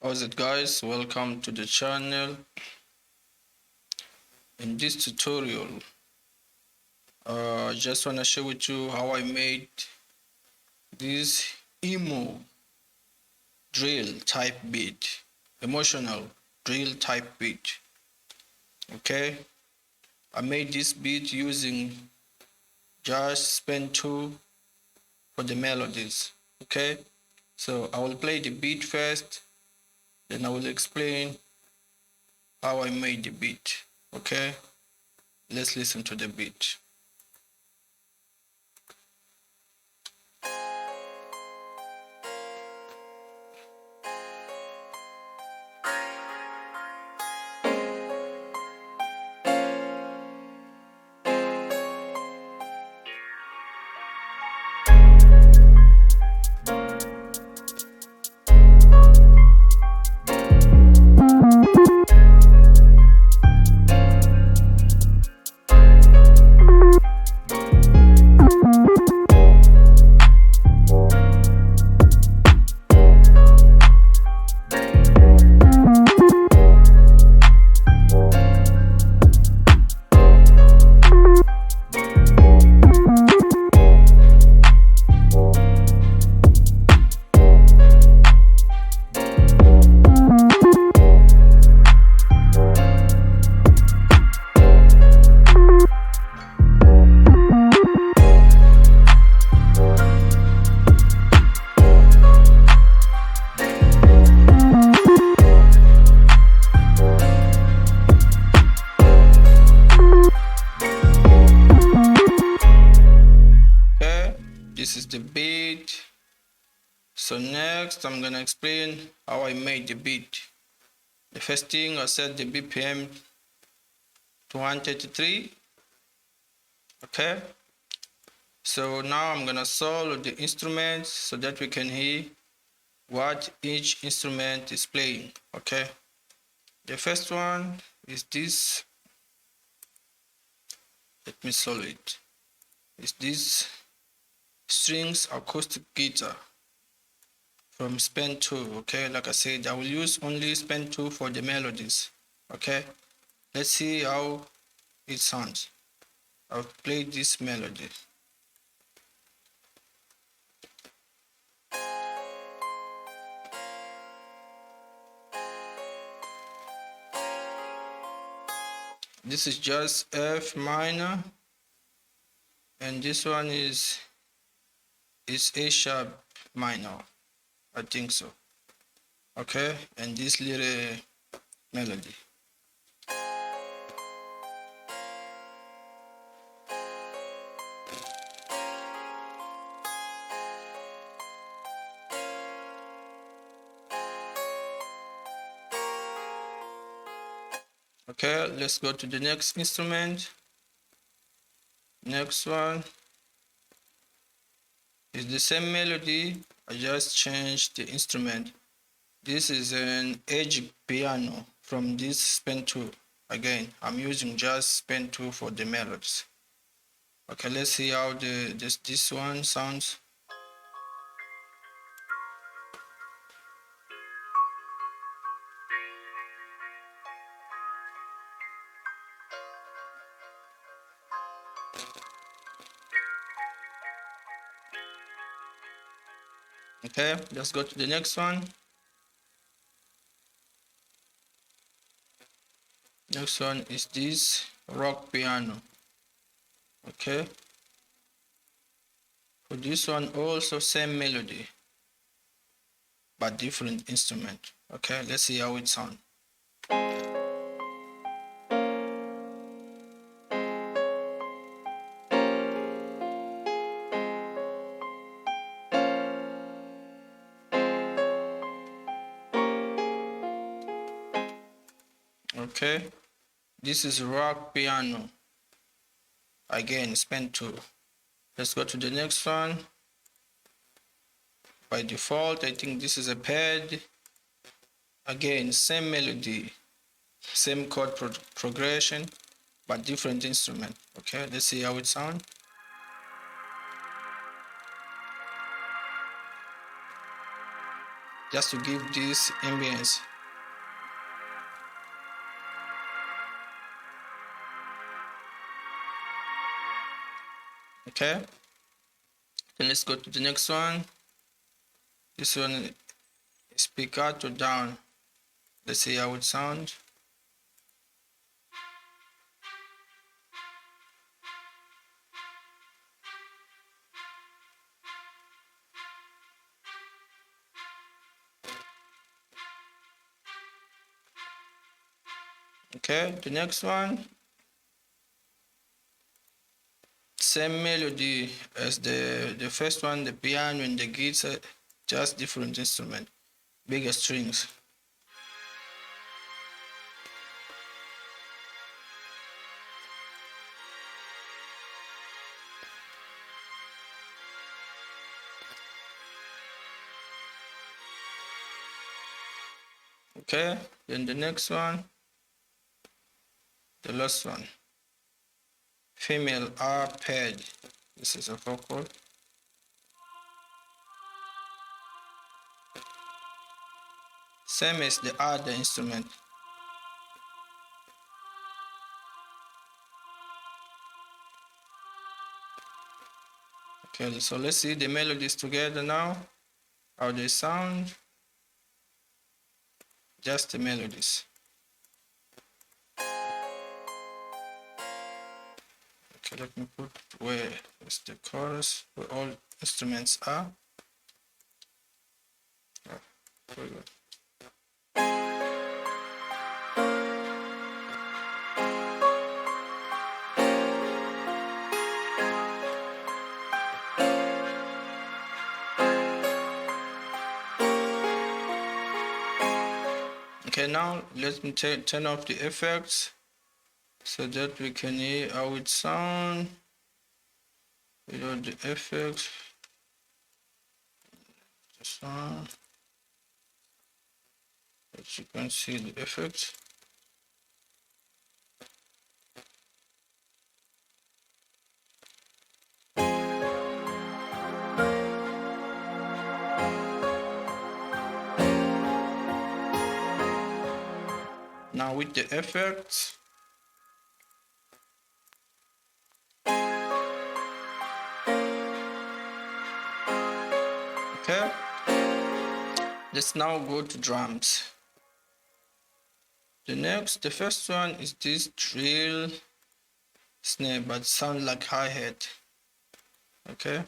How's it, guys? Welcome to the channel. In this tutorial, I just want to share with you how I made this emo drill type beat, emotional drill type beat. Okay, I made this beat using just XPAND2 for the melodies. Okay, so I will play the beat first, then I will explain how I made the beat. Okay, let's listen to the beat. Okay, this is the beat. So next I'm gonna explain how I made the beat. The first thing, I set the BPM to 133. Okay, so now I'm gonna solo the instruments so that we can hear what each instrument is playing. Okay, the first one is this. Let me solo it. It's this strings acoustic guitar from XPAND2. Okay, like I said, I will use only XPAND2 for the melodies. Okay, let's see how it sounds. I'll play this melody. This is just F minor, and this one is A sharp minor, I think so. Okay, and this little melody. Okay, let's go to the next instrument. Next one is the same melody, I just changed the instrument. This is an edge piano from this XPAND2. Again, I'm using just XPAND2 for the melodies. Okay, let's see how this one sounds. Okay, let's go to the next one. Next one is this rock piano. Okay, for this one also same melody but different instrument. Okay, let's see how it sounds. Okay, this is rock piano. Again, XPAND2. Let's go to the next one. By default, I think this is a pad. Again, same melody, same chord progression, but different instrument. Okay, let's see how it sounds. just to give this ambience. Okay, then let's go to the next one. This one is pickato down. Let's see how it sounds. Okay, the next one, same melody as the first one, the piano and the guitar, just different instrument, bigger strings. Okay, then the next one, the last one, female arpegg. This is a vocal. Same as the other instrument. Okay, so let's see the melodies together now, how they sound. Just the melodies. Okay, let me put where is the chorus, where all instruments are. Oh, very good. Okay, now let me turn off the effects so that we can hear how it sounds without the effects. This one, as you can see the effects. Now with the effects, okay, let's now go to drums. The first one is this drill snare, but sound like hi-hat. Okay.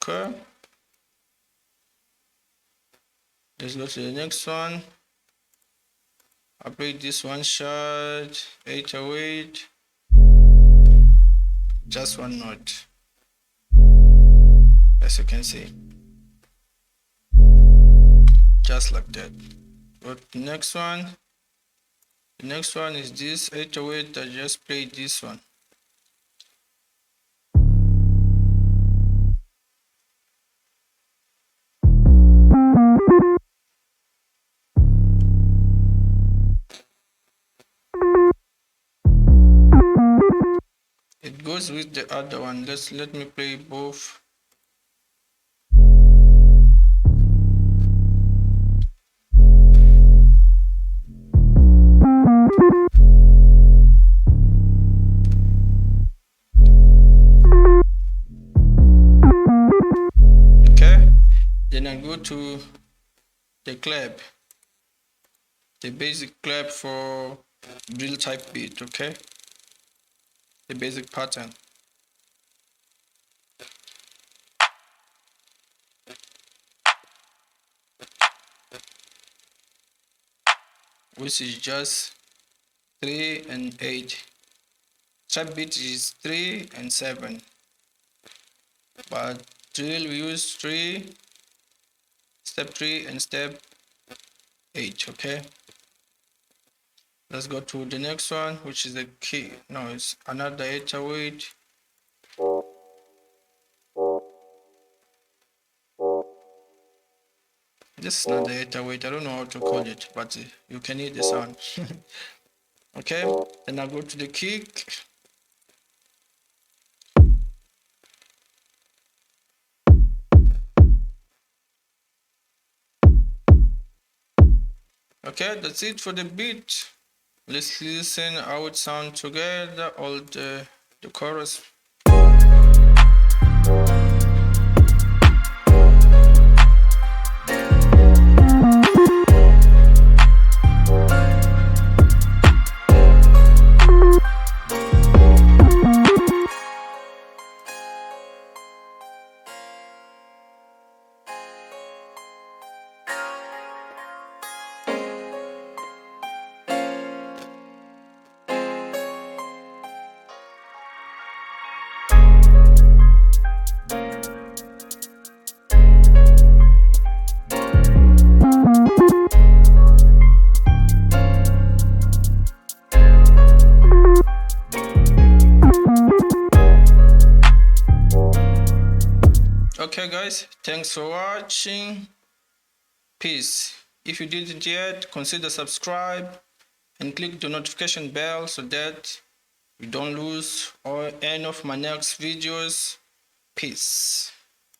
Okay. Let's go to the next one. I played this one shot, 808, just one note, as you can see, just like that. But the next one is this 808. I just played this one. It goes with the other one. Let me play both. Okay, then I go to the clap, the basic clap for drill type beat. Okay, the basic pattern. Which is just 3 and 8. Trap beat is 3 and 7. But drill we use 3, step 3 and step 8. Okay. Let's go to the next one, which is the key. No, it's another 808. this is not the 808. I don't know how to call it, but you can hear the sound. Okay, then I go to the kick. Okay, that's it for the beat. Let's listen how it sounds together, all the chorus. Okay guys, thanks for watching. Peace. If you didn't yet, consider subscribe and click the notification bell so that you don't lose any of my next videos. Peace.